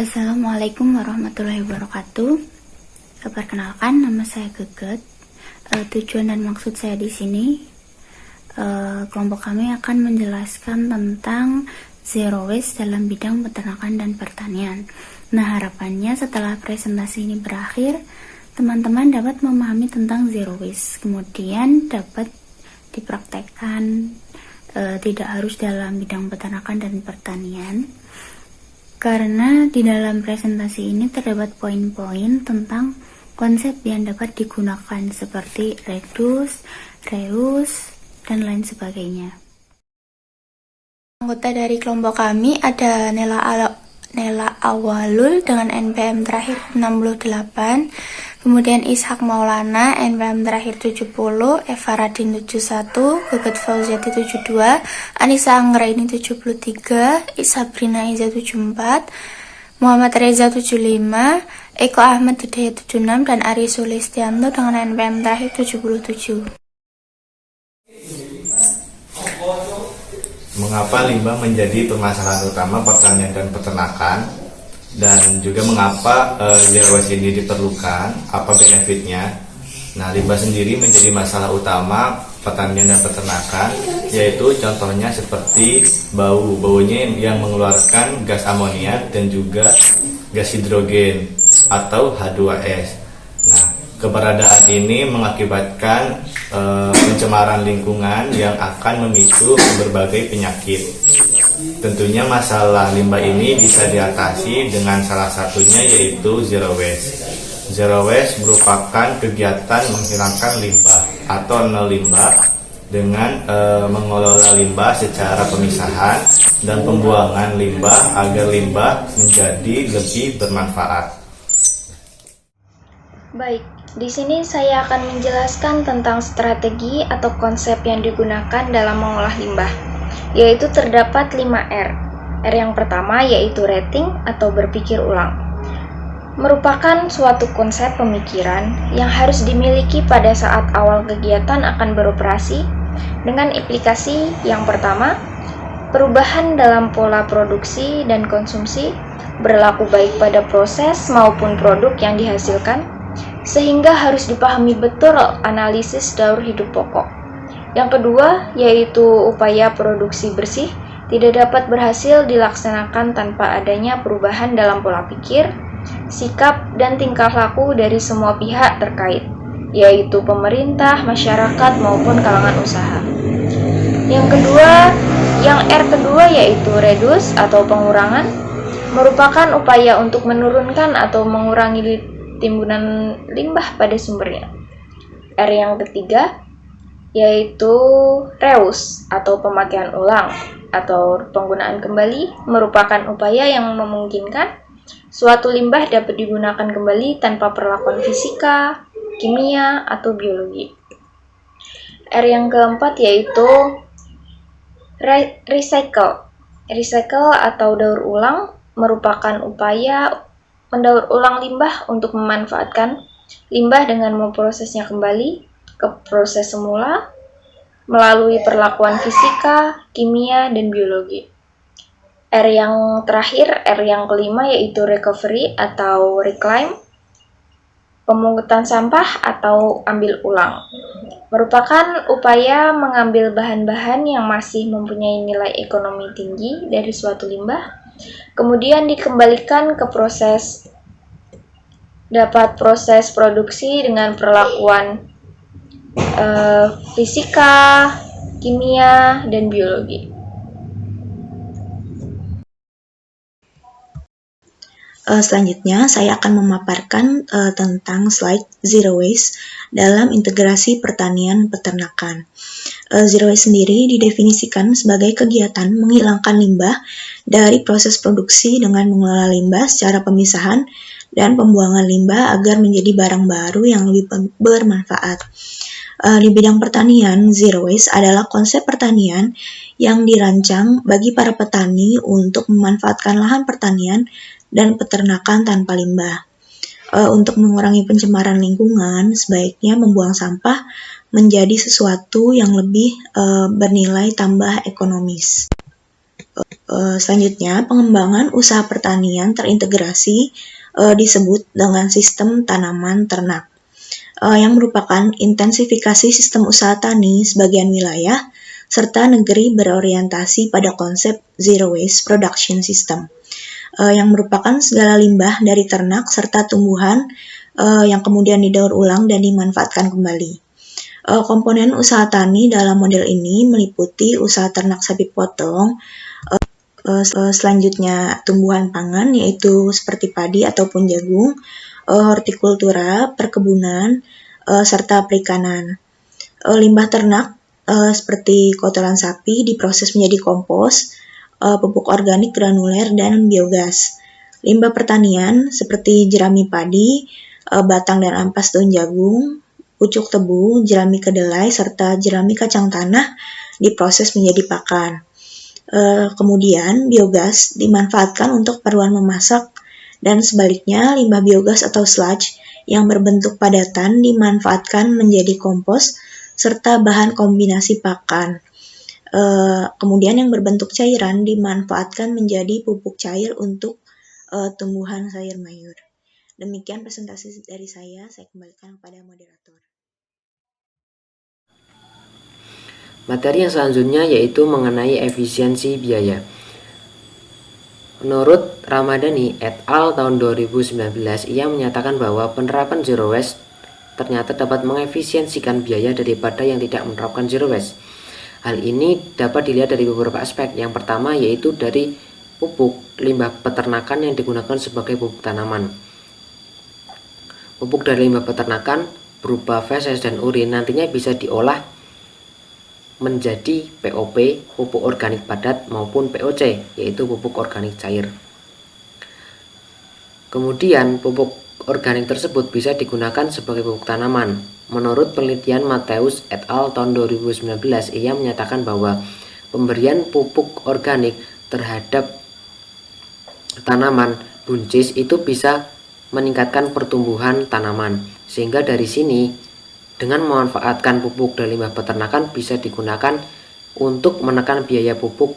Assalamualaikum warahmatullahi wabarakatuh. Perkenalkan, nama saya Geget. Tujuan dan maksud saya di sini, kelompok kami akan menjelaskan tentang zero waste dalam bidang peternakan dan pertanian. Nah, harapannya setelah presentasi ini berakhir, teman-teman dapat memahami tentang zero waste, kemudian dapat dipraktekkan, tidak harus dalam bidang peternakan dan pertanian. Karena di dalam presentasi ini terdapat poin-poin tentang konsep yang dapat digunakan seperti reduce, reuse, dan lain sebagainya. Anggota dari kelompok kami ada Nela Awalul dengan NPM terakhir 68, kemudian Ishak Maulana NPM terakhir 70, Eva Radin 71, Geget Fauziati 72, Anissa Anggraini 73, Sabrina Iza 74, Muhammad Reza 75, Eko Ahmad Hidayat 76, dan Ari Sulistianto dengan NPM terakhir 77. Mengapa limbah menjadi permasalahan utama pertanian dan peternakan, dan juga mengapa zero waste ini diperlukan, apa benefitnya. Nah, limbah sendiri menjadi masalah utama pertanian dan peternakan, yaitu contohnya seperti baunya yang mengeluarkan gas amonia dan juga gas hidrogen atau H2S. Nah, keberadaan ini mengakibatkan pencemaran lingkungan yang akan memicu berbagai penyakit. Tentunya masalah limbah ini bisa diatasi dengan salah satunya yaitu zero waste. Zero waste merupakan kegiatan menghilangkan limbah atau nol limbah dengan mengelola limbah secara pemisahan dan pembuangan limbah agar limbah menjadi lebih bermanfaat. Baik, di sini saya akan menjelaskan tentang strategi atau konsep yang digunakan dalam mengolah limbah, yaitu terdapat 5R. R yang pertama yaitu rating atau berpikir ulang. Merupakan suatu konsep pemikiran yang harus dimiliki pada saat awal kegiatan akan beroperasi dengan implikasi yang pertama, perubahan dalam pola produksi dan konsumsi berlaku baik pada proses maupun produk yang dihasilkan, sehingga harus dipahami betul analisis daur hidup pokok. Yang kedua, yaitu upaya produksi bersih tidak dapat berhasil dilaksanakan tanpa adanya perubahan dalam pola pikir, sikap, dan tingkah laku dari semua pihak terkait, yaitu pemerintah, masyarakat, maupun kalangan usaha. Yang R kedua yaitu reduce atau pengurangan, merupakan upaya untuk menurunkan atau mengurangi timbunan limbah pada sumbernya. R yang ketiga yaitu reuse atau pemakaian ulang atau penggunaan kembali, merupakan upaya yang memungkinkan suatu limbah dapat digunakan kembali tanpa perlakuan fisika, kimia, atau biologi. R yang keempat yaitu recycle. Recycle atau daur ulang merupakan upaya mendaur ulang limbah untuk memanfaatkan limbah dengan memprosesnya kembali ke proses semula melalui perlakuan fisika, kimia, dan biologi. R yang terakhir, R yang kelima yaitu recovery atau reclaim, pemungutan sampah atau ambil ulang. Merupakan upaya mengambil bahan-bahan yang masih mempunyai nilai ekonomi tinggi dari suatu limbah, kemudian dikembalikan ke proses produksi dengan perlakuan fisika, kimia, dan biologi. Selanjutnya, saya akan memaparkan tentang slide zero waste dalam integrasi pertanian peternakan. Zero waste sendiri didefinisikan sebagai kegiatan menghilangkan limbah dari proses produksi dengan mengelola limbah secara pemisahan dan pembuangan limbah agar menjadi barang baru yang lebih bermanfaat. Di bidang pertanian, zero waste adalah konsep pertanian yang dirancang bagi para petani untuk memanfaatkan lahan pertanian dan peternakan tanpa limbah. Untuk mengurangi pencemaran lingkungan, sebaiknya membuang sampah menjadi sesuatu yang lebih bernilai tambah ekonomis. Selanjutnya, pengembangan usaha pertanian terintegrasi disebut dengan sistem tanaman ternak, yang merupakan intensifikasi sistem usaha tani sebagian wilayah serta negeri berorientasi pada konsep Zero Waste Production System, yang merupakan segala limbah dari ternak serta tumbuhan yang kemudian didaur ulang dan dimanfaatkan kembali. Komponen usaha tani dalam model ini meliputi usaha ternak sapi potong, selanjutnya tumbuhan pangan yaitu seperti padi ataupun jagung, hortikultura, perkebunan, serta perikanan. Limbah ternak seperti kotoran sapi diproses menjadi kompos, pupuk organik granuler, dan biogas. Limbah pertanian seperti jerami padi, batang dan ampas daun jagung, pucuk tebu, jerami kedelai, serta jerami kacang tanah diproses menjadi pakan. Kemudian biogas dimanfaatkan untuk keperluan memasak, dan sebaliknya limbah biogas atau sludge yang berbentuk padatan dimanfaatkan menjadi kompos serta bahan kombinasi pakan. Kemudian yang berbentuk cairan dimanfaatkan menjadi pupuk cair untuk tumbuhan sayur mayur. Demikian presentasi dari saya kembalikan kepada moderator. Materi yang selanjutnya yaitu mengenai efisiensi biaya. Menurut Ramadhani et al. Tahun 2019, ia menyatakan bahwa penerapan zero waste ternyata dapat mengefisiensikan biaya daripada yang tidak menerapkan zero waste. Hal ini dapat dilihat dari beberapa aspek. Yang pertama yaitu dari pupuk limbah peternakan yang digunakan sebagai pupuk tanaman. Pupuk dari limbah peternakan berupa feses dan urin nantinya bisa diolah menjadi POP, pupuk organik padat, maupun POC, yaitu pupuk organik cair. Kemudian pupuk organik tersebut bisa digunakan sebagai pupuk tanaman. Menurut penelitian Mateus et al. Tahun 2019, ia menyatakan bahwa pemberian pupuk organik terhadap tanaman buncis itu bisa meningkatkan pertumbuhan tanaman, sehingga dari sini dengan memanfaatkan pupuk dari limbah peternakan bisa digunakan untuk menekan biaya pupuk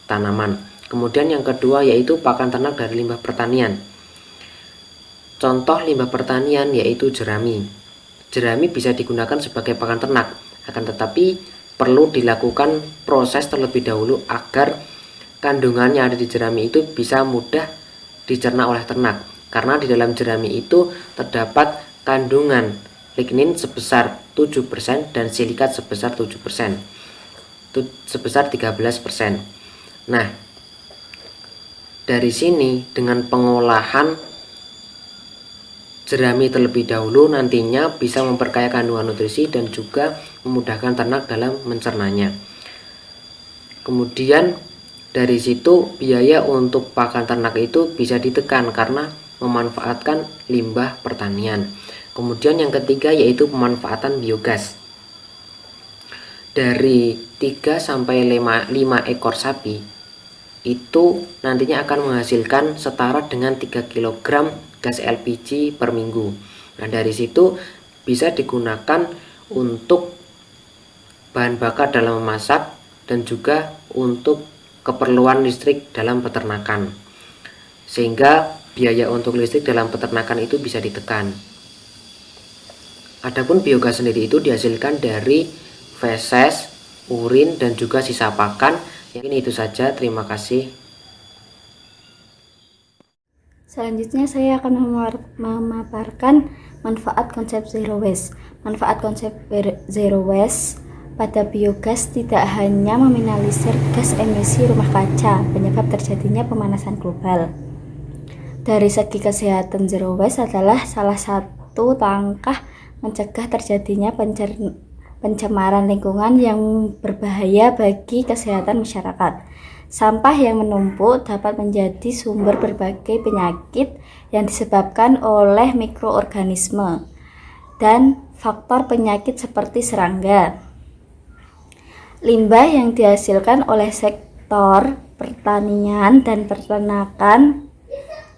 tanaman. Kemudian yang kedua yaitu pakan ternak dari limbah pertanian. Contoh limbah pertanian yaitu jerami. Jerami bisa digunakan sebagai pakan ternak, akan tetapi perlu dilakukan proses terlebih dahulu agar kandungan yang ada di jerami itu bisa mudah dicerna oleh ternak. Karena di dalam jerami itu terdapat kandungan lignin sebesar 7% dan silikat sebesar 7%, sebesar 13%. Nah, dari sini dengan pengolahan jerami terlebih dahulu nantinya bisa memperkaya kandungan nutrisi dan juga memudahkan ternak dalam mencernanya. Kemudian dari situ biaya untuk pakan ternak itu bisa ditekan karena memanfaatkan limbah pertanian. Kemudian yang ketiga yaitu pemanfaatan biogas. Dari 3 sampai 5 ekor sapi itu nantinya akan menghasilkan setara dengan 3 kg gas LPG per minggu. Nah, dari situ bisa digunakan untuk bahan bakar dalam memasak dan juga untuk keperluan listrik dalam peternakan. Sehingga biaya untuk listrik dalam peternakan itu bisa ditekan. Adapun biogas sendiri itu dihasilkan dari feses, urin, dan juga sisa pakan. Mungkin itu saja, terima kasih. Selanjutnya saya akan memaparkan manfaat konsep zero waste. Manfaat konsep zero waste pada biogas tidak hanya meminimalisir gas emisi rumah kaca penyebab terjadinya pemanasan global. Dari segi kesehatan, zero waste adalah salah satu langkah mencegah terjadinya pencemaran lingkungan yang berbahaya bagi kesehatan masyarakat. Sampah yang menumpuk dapat menjadi sumber berbagai penyakit yang disebabkan oleh mikroorganisme dan faktor penyakit seperti serangga. Limbah yang dihasilkan oleh sektor pertanian dan peternakan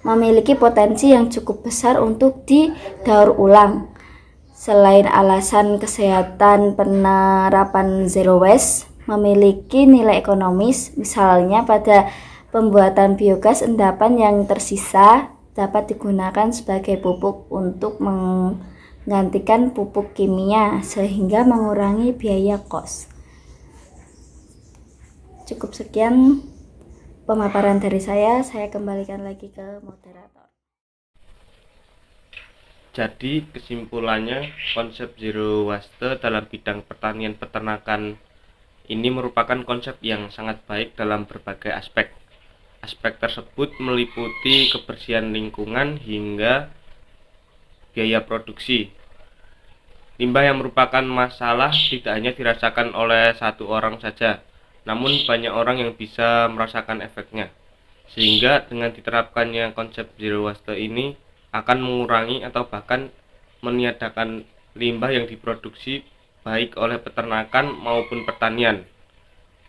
memiliki potensi yang cukup besar untuk didaur ulang. Selain alasan kesehatan, penerapan zero waste memiliki nilai ekonomis. Misalnya pada pembuatan biogas, endapan yang tersisa dapat digunakan sebagai pupuk untuk menggantikan pupuk kimia sehingga mengurangi biaya kos. Cukup sekian pemaparan dari saya kembalikan lagi ke moderator. Jadi kesimpulannya, konsep zero waste dalam bidang pertanian peternakan ini merupakan konsep yang sangat baik dalam berbagai aspek. Aspek tersebut meliputi kebersihan lingkungan hingga biaya produksi. Limbah yang merupakan masalah tidak hanya dirasakan oleh satu orang saja, namun banyak orang yang bisa merasakan efeknya. Sehingga dengan diterapkannya konsep zero waste ini akan mengurangi atau bahkan meniadakan limbah yang diproduksi baik oleh peternakan maupun pertanian.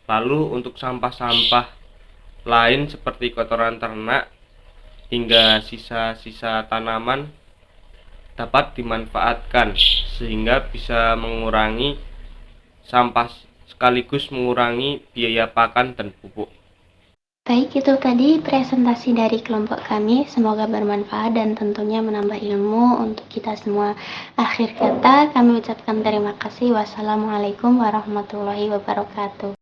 Lalu untuk sampah-sampah lain seperti kotoran ternak hingga sisa-sisa tanaman dapat dimanfaatkan sehingga bisa mengurangi sampah sekaligus mengurangi biaya pakan dan pupuk. Baik, itu tadi presentasi dari kelompok kami. Semoga bermanfaat dan tentunya menambah ilmu untuk kita semua. Akhir kata, kami ucapkan terima kasih. Wassalamualaikum warahmatullahi wabarakatuh.